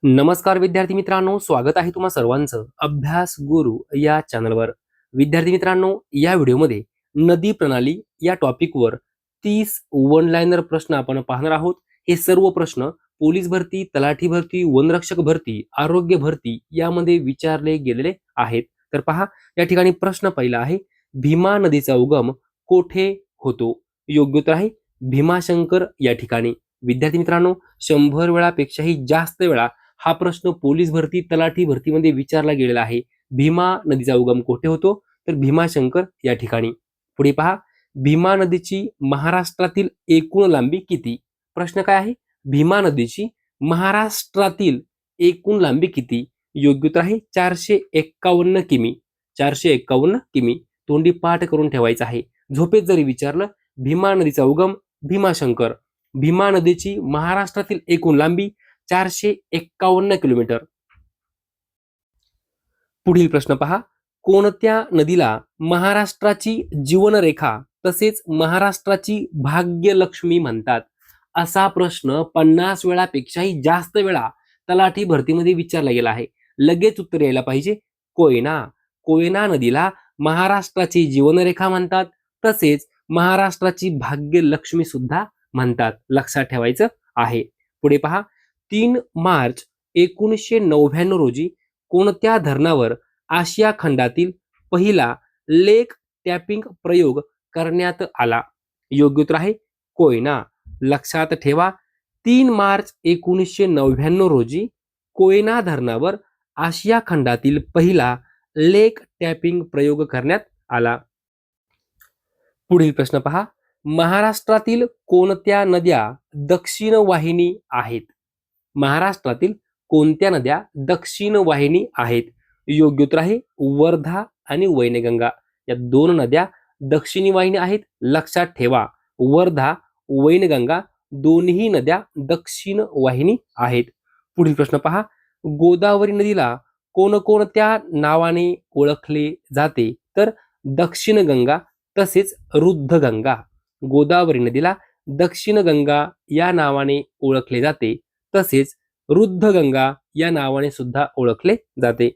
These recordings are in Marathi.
नमस्कार विद्यार्थी मित्रांनो, स्वागत आहे तुम्हा सर्वांचं अभ्यास गुरु या चॅनलवर. विद्यार्थी मित्रांनो, या व्हिडिओमध्ये नदी प्रणाली या टॉपिकवर 30 वन लाइनर प्रश्न आपण पाहणार आहोत. हे सर्व प्रश्न पोलीस भरती, तलाठी भरती, वनरक्षक भरती, आरोग्य भरती यामध्ये विचारले गेलेले आहेत. तर पहा, या ठिकाणी प्रश्न पहिला आहे, भीमा नदीचा उगम कोठे होतो? योग्य उत्तर आहे भीमाशंकर या ठिकाणी. विद्यार्थी मित्रांनो, 100 वेळापेक्षाही जास्त वेळा हा प्रश्न पोलीस भरती, तलाठी भरतीमध्ये विचारला गेलेला आहे. भीमा नदीचा उगम कोठे होतो? तर भीमाशंकर या ठिकाणी. पुढे पहा, भीमा नदीची महाराष्ट्रातील एकूण लांबी किती? प्रश्न काय आहे? भीमा नदीची महाराष्ट्रातील एकूण लांबी किती? योग्य उत्तर आहे 451 किमी. 451 किमी. तोंडी पाठ करून ठेवायचं आहे. झोपेत जरी विचारलं, भीमा नदीचा उगम भीमाशंकर. भीमा नदीची महाराष्ट्रातील एकूण लांबी 451 किलोमीटर. पुढील प्रश्न पहा, कोणत्या नदीला महाराष्ट्राची जीवनरेखा तसेच महाराष्ट्राची भाग्यलक्ष्मी म्हणतात? असा प्रश्न 50 वेळापेक्षाही जास्त वेळा तलाठी भरतीमध्ये विचारला गेला आहे. लगेच उत्तर यायला पाहिजे. कोयना. कोयना नदीला महाराष्ट्राची जीवनरेखा म्हणतात, तसेच महाराष्ट्राची भाग्यलक्ष्मी सुद्धा म्हणतात. लक्षात ठेवायचं आहे. पुढे पहा, 3 मार्च 1999 रोजी कोणत्या धरणावर आशिया खंडातील पहिला लेक टॅपिंग प्रयोग करण्यात आला? योग्य उत्तर आहे कोयना. लक्षात ठेवा, 3 मार्च 1999 रोजी कोयना धरणावर आशिया खंडातील पहिला लेक टॅपिंग प्रयोग करण्यात आला. पुढील प्रश्न पहा, महाराष्ट्रातील कोणत्या नद्या दक्षिण वाहिनी आहेत? महाराष्ट्रातील कोणत्या नद्या दक्षिण वाहिनी आहेत? योग्य उत्तर आहे वर्धा आणि वैनगंगा. या दोन नद्या दक्षिणी वाहिनी आहेत. लक्षात ठेवा, वर्धा, वैनगंगा दोन्ही नद्या दक्षिण वाहिनी आहेत. पुढील प्रश्न पहा, गोदावरी नदीला कोणकोणत्या नावाने ओळखले जाते? तर दक्षिण गंगा तसेच रुद्ध गंगा. गोदावरी नदीला दक्षिण गंगा या नावाने ओळखले जाते, तसेच रुद्ध गंगा या नावाने सुद्धा ओळखले जाते.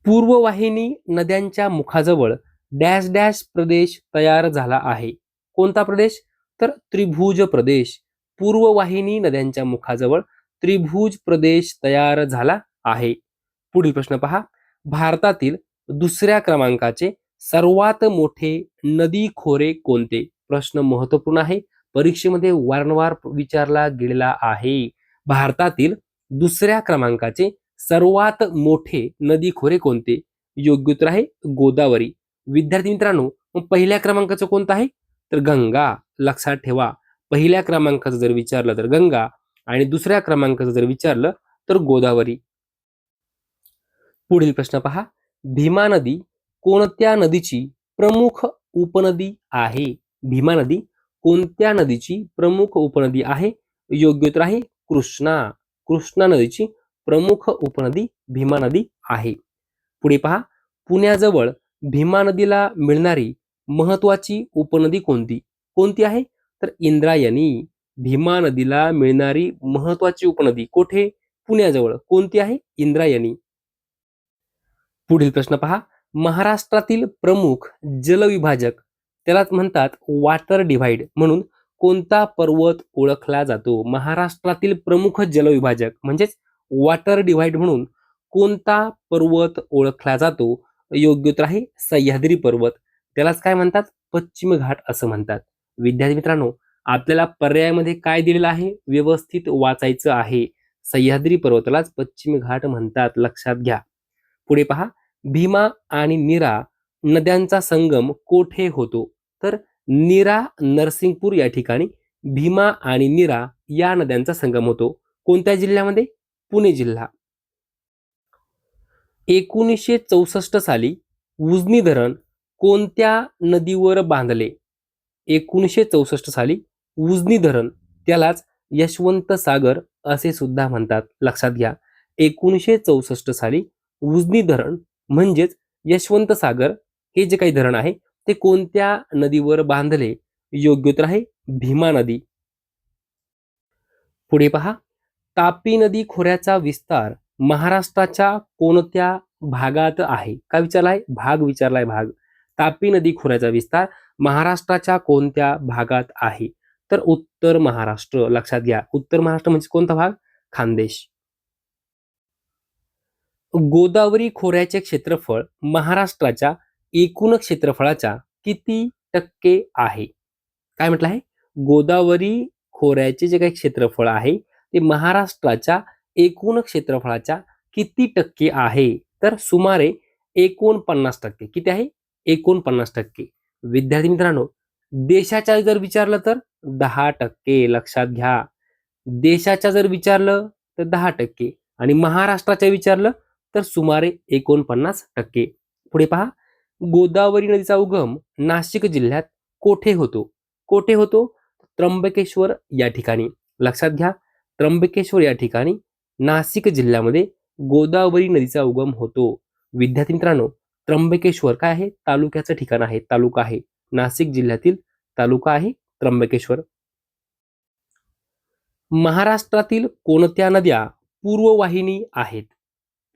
पूर्ववाहिनी नद्यांच्या मुखाजवळ डॅश डॅश प्रदेश तयार झाला आहे. कोणता प्रदेश? तर त्रिभुज प्रदेश. पूर्ववाहिनी नद्यांच्या मुखाजवळ त्रिभुज प्रदेश तयार झाला आहे. पुढील प्रश्न पहा, भारतातील दुसऱ्या क्रमांकाचे सर्वात मोठे नदी खोरे कोणते? प्रश्न महत्वपूर्ण आहे, परीक्षेमध्ये वारंवार विचारला गेलेला आहे. भारतातील दुसऱ्या क्रमांकाचे सर्वात मोठे नदी खोरे कोणते? योग्य उत्तर आहे गोदावरी. विद्यार्थी मित्रांनो, मग पहिल्या क्रमांकाचं कोणतं आहे? तर गंगा. लक्षात ठेवा, पहिल्या क्रमांकाचं जर विचारलं तर गंगा आणि दुसऱ्या क्रमांकाचं जर विचारलं तर गोदावरी. पुढील प्रश्न पहा, भीमा नदी कोणत्या नदीची प्रमुख उपनदी आहे? भीमा नदी कोणत्या नदीची प्रमुख उपनदी आहे? योग्य उत्तर आहे कृष्णा. कृष्णा नदीची प्रमुख उपनदी भीमा नदी आहे. पुढे पहा, पुण्याजवळ भीमा नदीला मिळणारी महत्वाची उपनदी कोणती? कोणती आहे? तर इंद्रायणी. भीमा नदीला मिळणारी महत्वाची उपनदी कोठे? पुण्याजवळ. कोणती आहे? इंद्रायणी. पुढील प्रश्न पहा, महाराष्ट्रातील प्रमुख जलविभाजक, त्यालाच म्हणतात वॉटर डिव्हाइड म्हणून कोणता पर्वत ओळखला जातो? महाराष्ट्रातील प्रमुख जलविभाजक म्हणजेच वॉटर डिव्हाइड म्हणून कोणता पर्वत ओळखला जातो? योग्य उत्तर आहे सह्याद्री पर्वत. त्यालाच काय म्हणतात? पश्चिम घाट असं म्हणतात. विद्यार्थी मित्रांनो, आपल्याला पर्यायामध्ये काय दिलेलं आहे व्यवस्थित वाचायचं आहे. सह्याद्री पर्वतालाच पश्चिम घाट म्हणतात. लक्षात घ्या. पुढे पहा, भीमा आणि नीरा नद्यांचा संगम कोठे होतो? तर नीरा नरसिंगपूर या ठिकाणी भीमा आणि नीरा या नद्यांचा संगम होतो. कोणत्या जिल्ह्यामध्ये? पुणे जिल्हा. 1964 साली उजनी धरण कोणत्या नदीवर बांधले? 1964 साली उजनी धरण, त्यालाच यशवंत सागर असे सुद्धा म्हणतात. लक्षात घ्या, 1964 साली उजनी धरण म्हणजेच यशवंत सागर हे जे काही धरण आहे ते कोणत्या नदीवर बांधले? योग्य उत्तर आहे भीमा नदी. पुढे पहा, तापी नदी खोऱ्याचा विस्तार महाराष्ट्राच्या कोणत्या भागात आहे? काय विचारलाय? भाग विचारलाय, भाग. तापी नदी खोऱ्याचा विस्तार महाराष्ट्राच्या कोणत्या भागात आहे? तर उत्तर महाराष्ट्र. लक्षात घ्या, उत्तर महाराष्ट्र म्हणजे कोणता भाग? खानदेश. गोदावरी खोऱ्याचे क्षेत्रफळ महाराष्ट्राच्या एकूण क्षेत्रफळाच्या किती टक्के आहे? काय म्हटलं आहे? गोदावरी खोऱ्याचे जे काही क्षेत्रफळ आहे ते महाराष्ट्राच्या एकूण क्षेत्रफळाच्या किती टक्के आहे? तर सुमारे 49%. किती आहे? 49%. विद्यार्थी मित्रांनो, देशाच्या जर विचारलं तर 10%. लक्षात घ्या, देशाच्या जर विचारलं तर 10% आणि महाराष्ट्राच्या विचारलं तर सुमारे 49%. पुढे पहा, गोदावरी नदीचा उगम नाशिक जिल्ह्यात कोठे होतो? कोठे होतो? त्र्यंबकेश्वर या ठिकाणी. लक्षात घ्या, त्र्यंबकेश्वर या ठिकाणी नाशिक जिल्ह्यामध्ये गोदावरी नदीचा उगम होतो. विद्यार्थी मित्रांनो, त्र्यंबकेश्वर काय आहे? तालुक्याचं ठिकाण आहे, तालुका आहे. नाशिक जिल्ह्यातील तालुका आहे त्र्यंबकेश्वर. महाराष्ट्रातील कोणत्या नद्या पूर्ववाहिनी आहेत?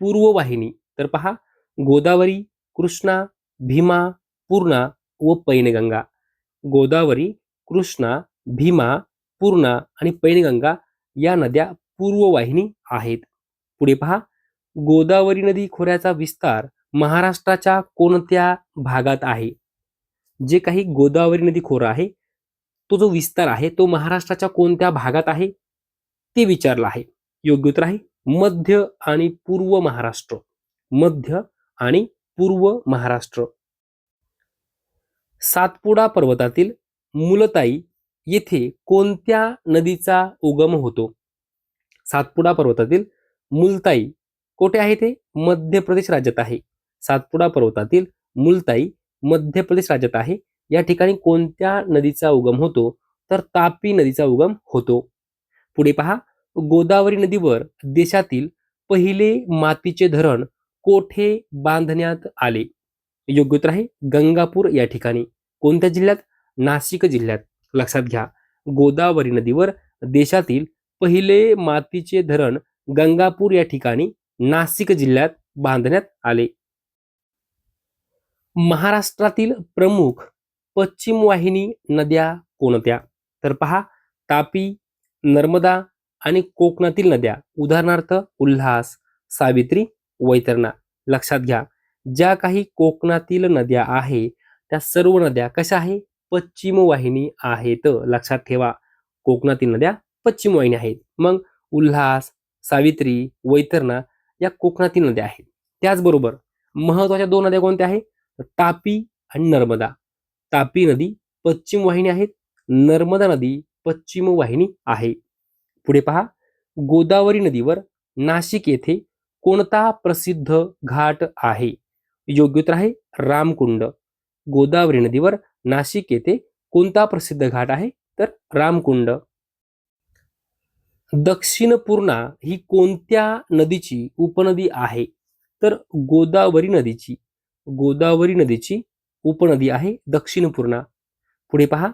पूर्ववाहिनी तर पहा, गोदावरी, कृष्णा, भीमा, पूर्णा व पैनगंगा. गोदावरी, कृष्णा, भीमा, पूर्णा आणि पैनगंगा या नद्या पूर्ववाहिनी आहेत. पुढे पहा, गोदावरी नदी खोऱ्याचा विस्तार महाराष्ट्राच्या कोणत्या भागात आहे? जे काही गोदावरी नदी खोरा आहे तो जो विस्तार आहे तो महाराष्ट्राच्या कोणत्या भागात आहे ते विचारलं आहे. योग्य उत्तर आहे मध्य आणि पूर्व महाराष्ट्र. मध्य आणि पूर्व महाराष्ट्र. सातपुडा पर्वतातील मुलताई येथे कोणत्या नदीचा उगम होतो? सातपुडा पर्वतातील मुलताई कोठे आहे? ते मध्य प्रदेश राज्यात आहे. सातपुडा पर्वतातील मुलताई मध्य प्रदेश राज्यात आहे. या ठिकाणी कोणत्या नदीचा उगम होतो? तर तापी नदीचा उगम होतो. पुढे पहा, गोदावरी नदीवर देशातील पहिले मातीचे धरण कोठे बांधण्यात आले? योग्य उत्तर आहे गंगापूर या ठिकाणी. कोणत्या जिल्ह्यात? नाशिक जिल्ह्यात. लक्षात घ्या, गोदावरी नदीवर देशातील पहिले मातीचे धरण गंगापूर या ठिकाणी नाशिक जिल्ह्यात बांधण्यात आले. महाराष्ट्रातील प्रमुख पश्चिम वाहिनी नद्या कोणत्या? तर पहा, तापी, नर्मदा आणि कोकणातील नद्या. उदाहरणार्थ उल्हास, सावित्री, वैतरणा. लक्षात घ्या, ज्या काही कोकणातील नद्या आहे त्या सर्व नद्या कशा आहे? पश्चिम वाहिनी आहेत. लक्षात ठेवा, कोकणातील नद्या पश्चिम वाहिनी आहेत. मग उल्हास, सावित्री, वैतरणा या कोकणातील नद्या आहेत. त्याचबरोबर महत्वाच्या दोन नद्या कोणत्या आहेत? तापी आणि नर्मदा. तापी नदी पश्चिम वाहिनी आहेत, नर्मदा नदी पश्चिम वाहिनी आहे. पुढे पहा, गोदावरी नदीवर नाशिक येथे कोणता प्रसिद्ध घाट आहे? योग्य उत्तर आहे रामकुंड. गोदावरी नदीवर नाशिक येथे कोणता प्रसिद्ध घाट आहे? तर रामकुंड. दक्षिण पूर्णा ही कोणत्या नदीची उपनदी आहे? तर गोदावरी नदीची. गोदावरी नदीची उपनदी आहे दक्षिण पूर्णा. पुढे पहा,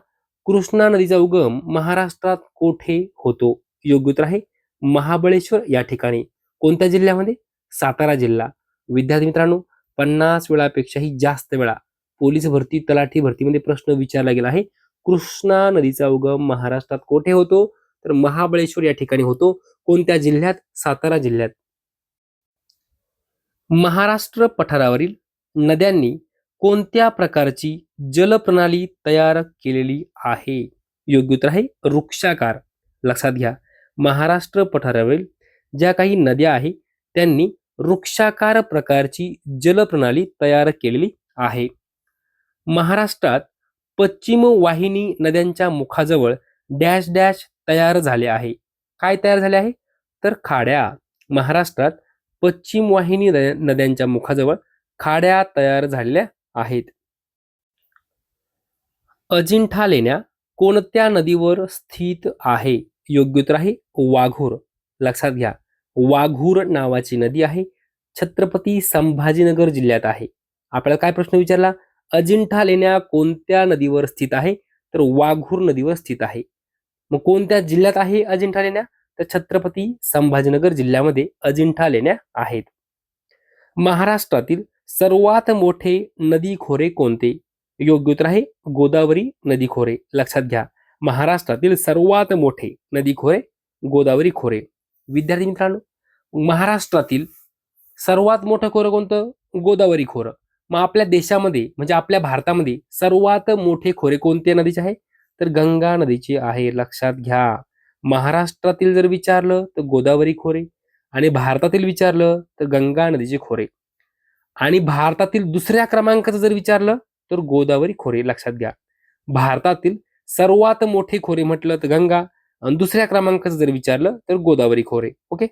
कृष्णा नदीचा उगम महाराष्ट्रात कोठे होतो? योग्य उत्तर आहे महाबळेश्वर या ठिकाणी. कोणत्या जिल्ह्यामध्ये? सातारा जिल्हा. विद्यार्थी मित्रांनो, 50 वेळापेक्षाही जास्त वेळा पोलीस भरती, तलाठी भरतीमध्ये प्रश्न विचारला गेला आहे. कृष्णा नदीचा उगम महाराष्ट्रात कोठे होतो? तर महाबळेश्वर या ठिकाणी होतो. कोणत्या जिल्ह्यात? सातारा जिल्ह्यात. महाराष्ट्र पठारावरील नद्यांनी कोणत्या प्रकारची जलप्रणाली तयार केलेली आहे? योग्य उत्तर आहे वृक्षाकार. लक्षात घ्या, महाराष्ट्र पठारावरील ज्या काही नद्या आहेत त्यांनी वृक्षाकार प्रकारची जलप्रणाली तयार केलेली आहे. महाराष्ट्रात पश्चिम वाहिनी नद्यांच्या मुखाजवळ डॅश डॅश तयार झाले आहे. काय तयार झाले आहे? तर खाड्या. महाराष्ट्रात पश्चिम वाहिनी नद्यांच्या मुखाजवळ खाड्या तयार झालेल्या आहेत. अजिंठा लेण्या कोणत्या नदीवर स्थित आहे? योग्य उत्तर आहे वाघूर. लक्षात घ्या, वाघूर नावाची नदी आहे, छत्रपती संभाजीनगर जिल्ह्यात आहे. आपल्याला काय प्रश्न विचारला? अजिंठा लेण्या कोणत्या नदीवर स्थित आहे? तर वाघूर नदीवर स्थित आहे. मग कोणत्या जिल्ह्यात आहे अजिंठा लेण्या? तर छत्रपती संभाजीनगर जिल्ह्यामध्ये अजिंठा लेण्या आहेत. महाराष्ट्रातील सर्वात मोठे नदी खोरे कोणते? योग्य उत्तर आहे गोदावरी नदी खोरे. लक्षात घ्या, महाराष्ट्रातील सर्वात मोठे नदी खोरे गोदावरी खोरे. विद्यार्थी मित्रांनो, महाराष्ट्रातील सर्वात मोठं खोरं कोणतं? गोदावरी खोरं. मग आपल्या देशामध्ये म्हणजे आपल्या भारतामध्ये सर्वात मोठे खोरे कोणते नदीचे आहे? तर गंगा नदीचे आहे. लक्षात घ्या, महाराष्ट्रातील जर विचारलं तर गोदावरी खोरे आणि भारतातील विचारलं तर गंगा नदीचे खोरे. आणि भारतातील दुसऱ्या क्रमांकाचं जर विचारलं तर गोदावरी खोरे. लक्षात घ्या, भारतातील सर्वात मोठे खोरे म्हटलं तर गंगा आणि दुसऱ्या क्रमांकाचं जर विचारलं तर गोदावरी खोरे. ओके.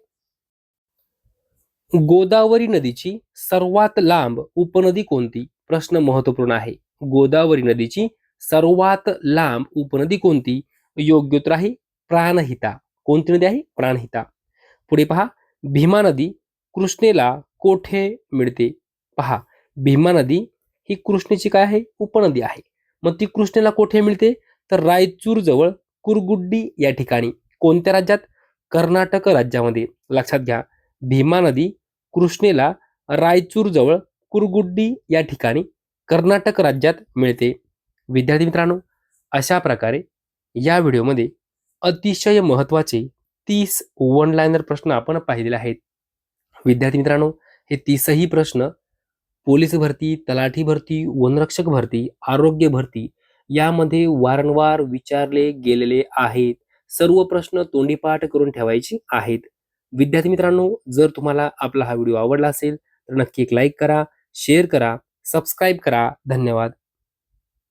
गोदावरी नदीची सर्वात लांब उपनदी कोणती? प्रश्न महत्वपूर्ण आहे. गोदावरी नदीची सर्वात लांब उपनदी कोणती? योग्य उत्तर आहे प्राणहिता. कोणती नदी आहे? प्राणहिता. पुढे पहा, भीमा नदी कृष्णेला कोठे मिळते? पहा, भीमा नदी ही कृष्णेची काय आहे? उपनदी आहे. मग ती कृष्णेला कोठे मिळते? तर रायचूर जवळ कुरगुड्डी या ठिकाणी. कोणत्या राज्यात? कर्नाटक राज्यामध्ये. लक्षात घ्या, भीमा नदी कृष्णेला रायचूर जवळ कुरगुड्डी या ठिकाणी कर्नाटक राज्यात मिळते. विद्यार्थी मित्रांनो, अशा प्रकारे या व्हिडिओमध्ये अतिशय महत्त्वाचे 30 वन लाइनर प्रश्न आपण पाहिलेले आहेत. विद्यार्थी मित्रांनो, हे 30ही प्रश्न पोलीस भरती, तलाठी भरती, वनरक्षक भरती, आरोग्य भरती यामध्ये वारंवार विचारले गेलेले आहेत. सर्व प्रश्न तोंडीपाठ करून ठेवायचे आहेत. विद्यार्थी मित्रांनो, जर तुम्हाला आपला हा व्हिडिओ आवडला असेल तर नक्की एक लाईक करा, शेअर करा, सबस्क्राईब करा. धन्यवाद.